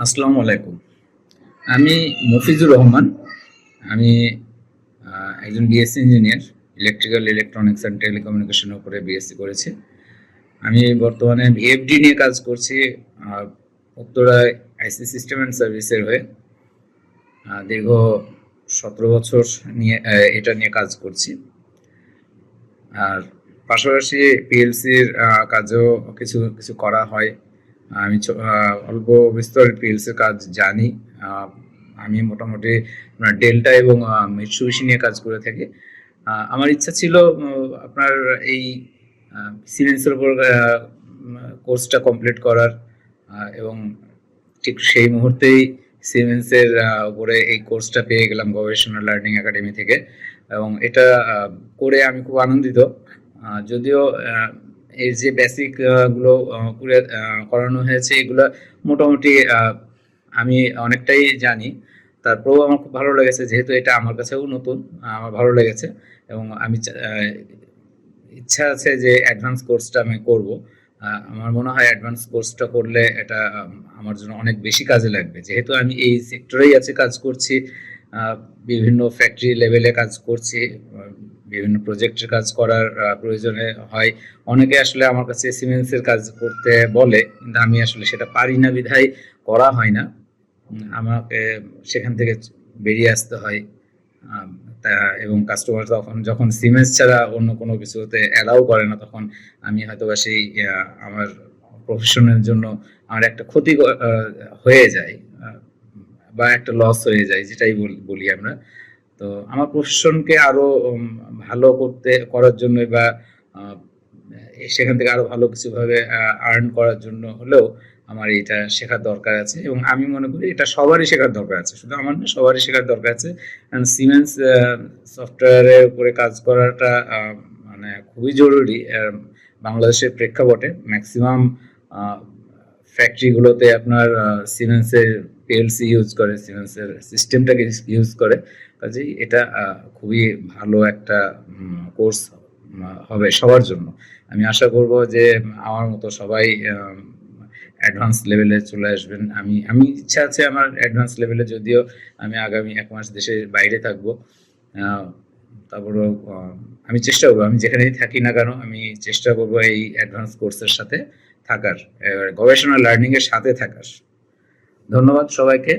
আসসালামু আলাইকুম। আমি মফিজুর রহমান। আমি একজন BSc engineer, electrical, electronics and টেলিকমিউনিকেশনের উপরে বিএসসি করেছি। আমি বর্তমানে ভিএফডি নিয়ে কাজ করছি উত্তরায় আইসি সিস্টেম অ্যান্ড সার্ভিসের হয়ে। দীর্ঘ 17 বছর নিয়ে এটা নিয়ে কাজ করছি। আর পাশাপাশি পিএলসির কাজও কিছু কিছু করা হয়। আমি অল্প বিস্তর পিএলসির কাজ জানি। আমি মোটামুটি ডেল্টা এবং মিৎসুবিশি নিয়ে কাজ করে থাকি। আমার ইচ্ছা ছিল আপনার এই সিমেন্সের উপর কোর্সটা কমপ্লিট করার, এবং ঠিক সেই মুহূর্তেই সিমেন্সের উপরে এই কোর্সটা পেয়ে গেলাম গবেষণা লার্নিং একাডেমি থেকে, এবং এটা করে আমি খুব আনন্দিত। যদিও এর যে বেসিক গুলো করানো হয়েছে এগুলো মোটামুটি আমি অনেকটাই জানি, তারপরেও আমার খুব ভালো লেগেছে, যেহেতু এটা আমার কাছেও নতুন, আমার ভালো লেগেছে এবং আমি ইচ্ছা আছে যে অ্যাডভান্স কোর্সটা আমি করব। আমার মনে হয় অ্যাডভান্স কোর্সটা করলে এটা আমার জন্য অনেক বেশি কাজে লাগবে, যেহেতু আমি এই সেক্টরেই আছে কাজ করছি, বিভিন্ন ফ্যাক্টরি লেভেলে কাজ করছি, বিভিন্ন প্রজেক্টের কাজ করার প্রয়োজনে হয়। অনেকে আসলে আমার কাছে সিমেন্সের কাজ করতে বলে, কিন্তু আমি আসলে সেটা পারি না বিধায় করা হয় না। আমাকে সেখান থেকে বেরিয়ে আসতে হয়। এবং কাস্টমার তখন যখন সিমেন্স ছাড়া অন্য কোনো কিছুতে অ্যালাউ করে না, তখন আমি হয়তো বা সেই আমার প্রফেশনের জন্য আমার একটা ক্ষতি হয়ে যায়, বা একটা লস হয়ে যায়, যেটাই বলি আমরা। তো আমার প্রফেশনকে আরো ভালো করার জন্য, বা সেখান থেকে আরো ভালো কিছু ভাবে আর্ন করার জন্য হলেও আমার এটা শেখার দরকার আছে, এবং আমি মনে করি এটা সবারই শেখার দরকার আছে, শুধু আমার না, সবারই শেখার দরকার আছে। কারণ সিমেন্স সফটওয়্যারের উপরে কাজ করাটা মানে খুবই জরুরি। বাংলাদেশের প্রেক্ষাপটে ম্যাক্সিমাম ফ্যাক্টরিগুলোতে আপনার সিমেন্সের পিএলসি ইউজ করে, সিমেন্সের সিস্টেমটাকে ইউজ করে। কাজেই এটা খুবই ভালো একটা কোর্স হবে সবার জন্য। আমি আশা করব যে আমার মতো সবাই অ্যাডভান্স লেভেলে চলে আসবেন। আমি ইচ্ছা আছে আমার অ্যাডভান্স লেভেলে, যদিও আমি আগামী 1 মাস দেশের বাইরে থাকবো। তারপরেও আমি চেষ্টা করবো, আমি যেখানেই থাকি না কেন আমি চেষ্টা করবো এই অ্যাডভান্স কোর্সের সাথে থাকার, গবেষণা লার্নিং এর সাথে থাকার। ধন্যবাদ সবাইকে।